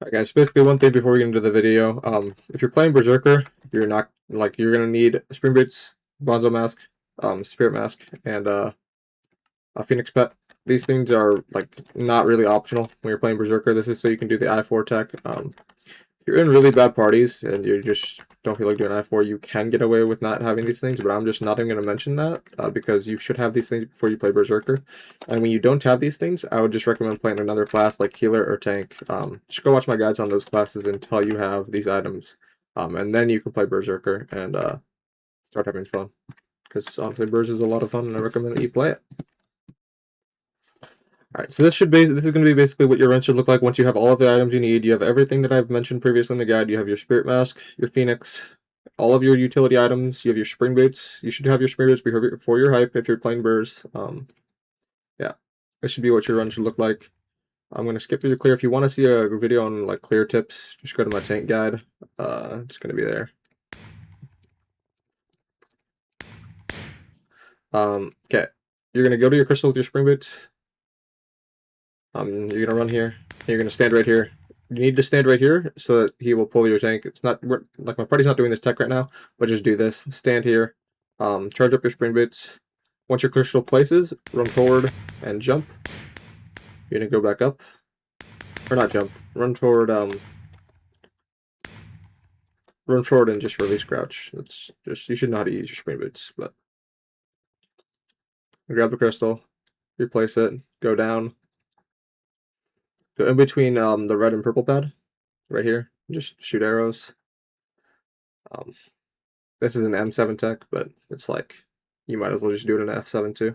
Alright guys, basically one thing before we get into the video, if you're playing Berserker, you're not, you're gonna need Spring Boots, Bonzo Mask, Spirit Mask, and a Phoenix Pet. These things are, not really optional when you're playing Berserker. This is so you can do the I-4 tech. If you're in really bad parties and you just don't feel like doing I-4, you can get away with not having these things, but I'm just not even going to mention that because you should have these things before you play Berserker. And when you don't have these things, I would just recommend playing another class like Healer or Tank. Just go watch my guides on those classes until you have these items. And then you can play Berserker and start having fun. Because honestly, Berserker is a lot of fun and I recommend that you play it. Alright, so this is going to be basically what your run should look like once you have all of the items you need. You have everything that I've mentioned previously in the guide. You have your Spirit Mask, your Phoenix, all of your utility items. You have your Spring Boots. You should have your Spring Boots before your hype if you're playing Burrs. Yeah, this should be what your run should look like. I'm going to skip through the clear. If you want to see a video on clear tips, just go to my tank guide. It's going to be there. Okay, you're going to go to your crystal with your Spring Boots. You're gonna run here. You're gonna stand right here. You need to stand right here so that he will pull your tank. It's not my party's not doing this tech right now, but just do this. Stand here. Charge up your Spring Boots. Once your crystal places, run forward and jump. You're gonna go back up, or not jump. Run forward. Run forward and just release crouch. That's just you should know how to use your Spring Boots, but grab the crystal, replace it, go down. Go in between the red and purple pad, right here. Just shoot arrows. This is an M7 tech, but it's you might as well just do it in F7 too.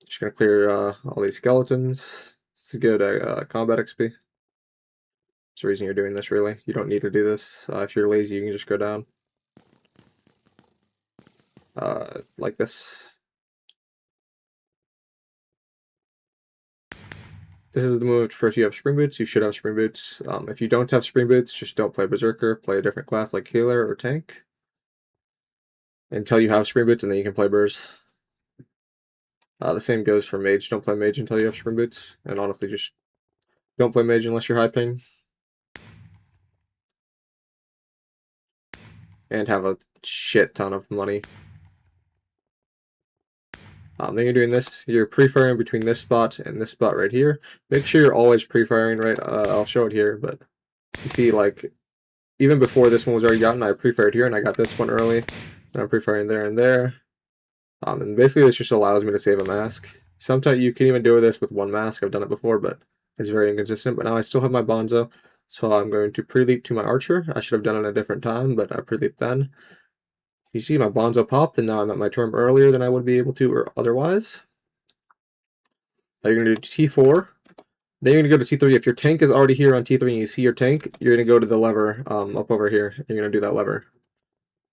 Just gonna clear all these skeletons. It's a good combat XP. That's the reason you're doing this, really. You don't need to do this. If you're lazy, you can just go down. Like this. This is the move for if you have Spring Boots. You should have Spring Boots. If you don't have Spring Boots, just don't play Berserker. Play a different class like Healer or Tank. Until you have Spring Boots, and then you can play Burrs. The same goes for Mage. Don't play Mage until you have Spring Boots. And honestly, just don't play Mage unless you're high ping. And have a shit ton of money. Then you're doing this, you're pre-firing between this spot and this spot right here. Make sure you're always pre-firing, right? I'll show it here, but you see, even before this one was already gotten, I pre-fired here and I got this one early. And I'm pre-firing there and there. And basically this just allows me to save a mask. Sometimes you can even do this with one mask. I've done it before, but it's very inconsistent. But now I still have my Bonzo, so I'm going to pre-leap to my Archer. I should have done it at a different time, but I pre-leaped then. You see my Bonzo popped, and now I'm at my turn earlier than I would be able to or otherwise. Now you're going to do T4. Then you're going to go to T3. If your tank is already here on T3 and you see your tank, you're going to go to the lever up over here. You're going to do that lever.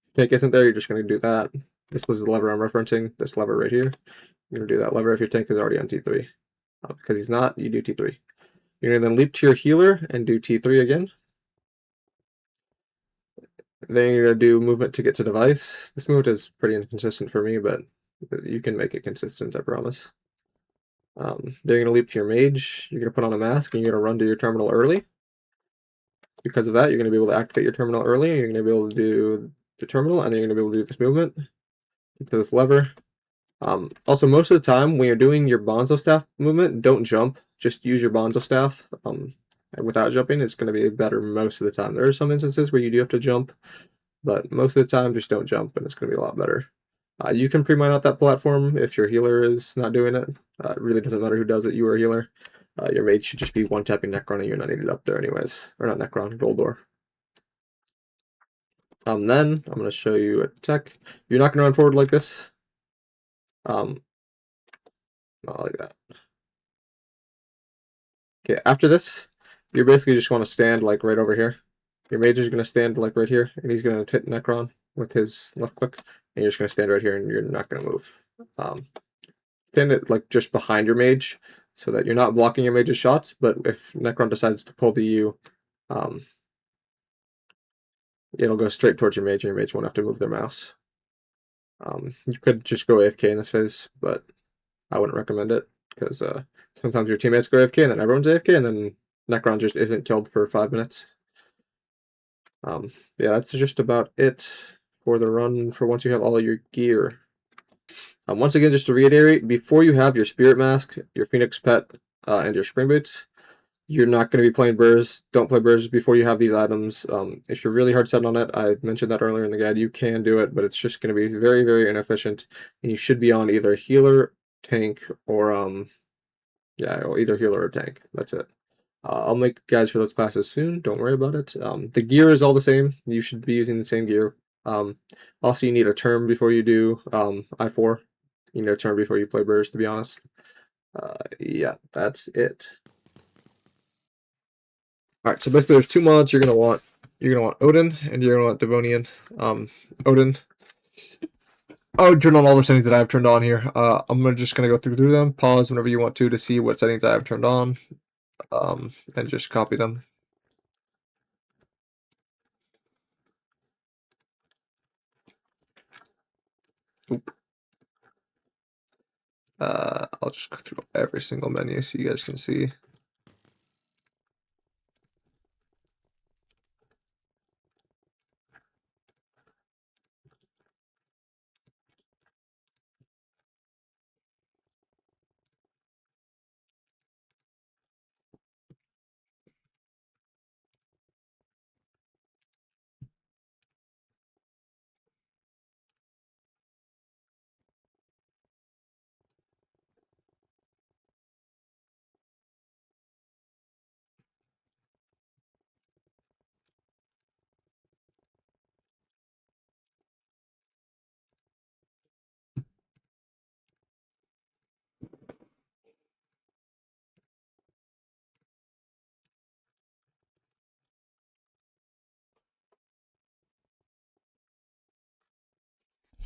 If tank isn't there, you're just going to do that. This was the lever I'm referencing, this lever right here. You're going to do that lever if your tank is already on T3. Because he's not, you do T3. You're going to then leap to your healer and do T3 again. Then you're going to do movement to get to device. This movement is pretty inconsistent for me, but you can make it consistent, I promise. Then you're going to leap to your mage. You're going to put on a mask, and you're going to run to your terminal early. Because of that, you're going to be able to activate your terminal early. You're going to be able to do the terminal, and then you're going to be able to do this movement to this lever. Also, most of the time, when you're doing your Bonzo staff movement, don't jump. Just use your Bonzo staff. Without jumping, it's going to be better most of the time. There are some instances where you do have to jump, but most of the time, just don't jump, and it's going to be a lot better. You can pre-mine out that platform if your healer is not doing it. It really doesn't matter who does it, you or a healer. Your mage should just be one-tapping Necron, and you're not needed up there anyways. Or not Necron, Goldor. Then, I'm going to show you a tech. You're not going to run forward like this. Not like that. Okay, after this, you basically just want to stand right over here. Your mage is going to stand right here, and he's going to hit Necron with his left click, and you're just going to stand right here, and you're not going to move. Stand it just behind your mage, so that you're not blocking your mage's shots, but if Necron decides to pull the U, it'll go straight towards your mage, and your mage won't have to move their mouse. You could just go AFK in this phase, but I wouldn't recommend it. because sometimes your teammates go AFK and then everyone's AFK and then Necron just isn't killed for 5 minutes. Yeah, that's just about it for the run for once you have all your gear. Once again, just to reiterate, before you have your Spirit Mask, your Phoenix Pet, and your Spring Boots, you're not going to be playing Burrs. Don't play Burrs before you have these items. If you're really hard set on it, I mentioned that earlier in the guide, you can do it, but it's just going to be very, very inefficient. And you should be on either healer, tank, or yeah, or either healer or tank. That's it. I'll make guides for those classes soon. Don't worry about it. The gear is all the same. You should be using the same gear. Also, you need a term before you do I4. You need a term before you play Burrs, to be honest. Yeah, that's it. Alright, so basically there's 2 mods you're gonna want. You're gonna want Odin and you're gonna want Devonian. Odin. I would turn on all the settings that I have turned on here. I'm just gonna go through them, pause whenever you want to see what settings I have turned on. And just copy them. Oop. I'll just go through every single menu so you guys can see.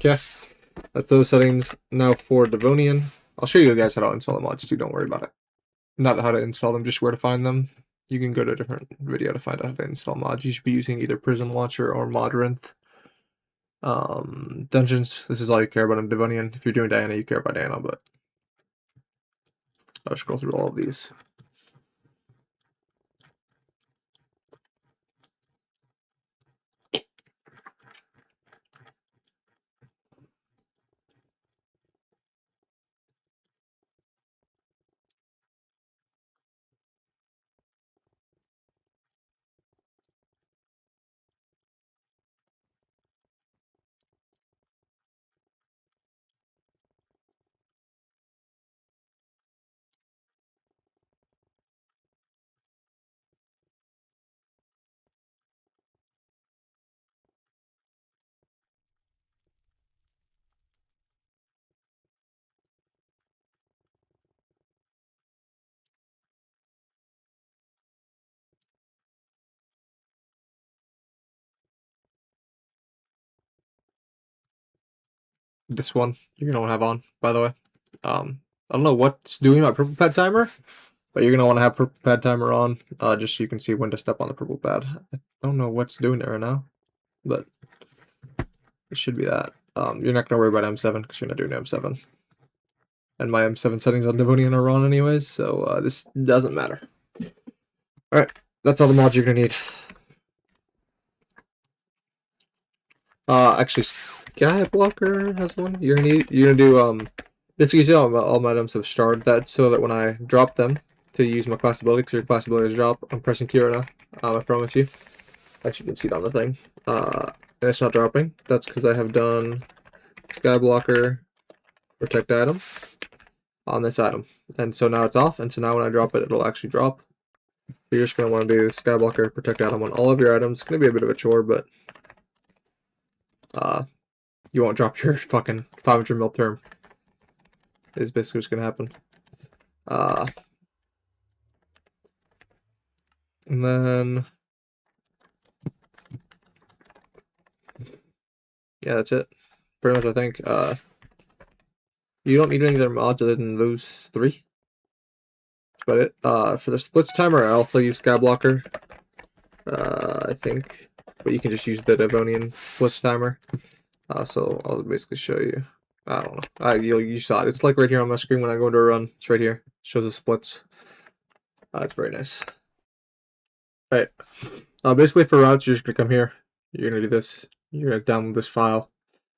Okay, that's those settings. Now for Devonian, I'll show you guys how to install the mods too, don't worry about it. Not how to install them, just where to find them. You can go to a different video to find out how to install mods. You should be using either Prison Launcher or Modrinth. Dungeons, this is all you care about in Devonian. If you're doing Diana, you care about Diana, but I'll just go through all of these. This one you're gonna want to have on, by the way. I don't know what's doing my purple pad timer, but you're gonna want to have purple pad timer on, just so you can see when to step on the purple pad. I don't know what's doing it right now, but it should be that. You're not gonna worry about M7 because you're not doing M7, and my M7 settings on Devonian are on anyways, so this doesn't matter. All right, that's all the mods you're gonna need. Actually, Sky Blocker has one. You're gonna do basically, see all my items have starred that so that when I drop them to use my class ability, because your class ability is drop, I'm pressing Q right now. I promise you. Actually, you can see it on the thing. And it's not dropping. That's because I have done Sky Blocker protect item on this item, and so now it's off. And so now when I drop it, it'll actually drop. You're just gonna want to do Skyblocker protect item on all of your items. It's gonna be a bit of a chore, but you won't drop your fucking 500 mil term. Is basically what's gonna happen. And then yeah, that's it. Pretty much, I think. You don't need any other mods other than those 3. That's about it. For the splits timer, I also use Skyblocker. I think, but you can just use the Devonian splits timer. So I'll basically show you. I don't know. You saw it. It's like right here on my screen when I go to a run. It's right here. It shows the splits. It's very nice. Right. Basically for routes, you're just gonna come here. You're gonna do this. You're gonna download this file.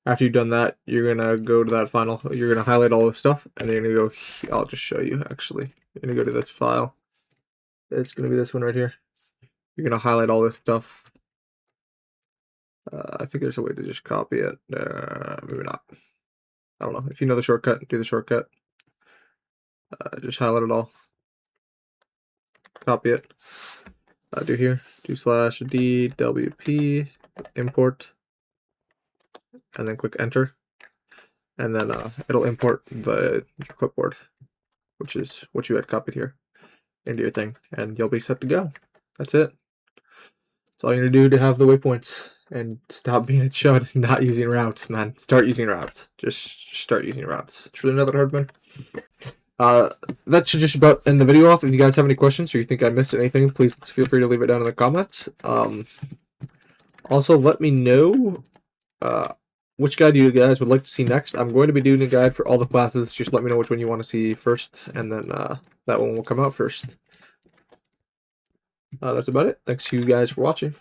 After you've done that, you're gonna go to that final. You're gonna highlight all this stuff, and then you're gonna go. I'll just show you. Actually, you're gonna go to this file. It's gonna be this one right here. You're gonna highlight all this stuff. I think there's a way to just copy it. Maybe not. I don't know. If you know the shortcut, do the shortcut. Just highlight it all. Copy it. Do here. Do /DWP import, and then click enter, and then it'll import your clipboard, which is what you had copied here, into your thing, and you'll be set to go. That's it. That's all you're gonna do to have the waypoints and stop being a chud, not using routes, man. Start using routes. Just start using routes. It's really not that hard, man. That should just about end the video off. If you guys have any questions or you think I missed anything, please feel free to leave it down in the comments. Also, let me know which guide you guys would like to see next. I'm going to be doing a guide for all the classes. Just let me know which one you want to see first, and then that one will come out first. That's about it. Thanks you guys for watching.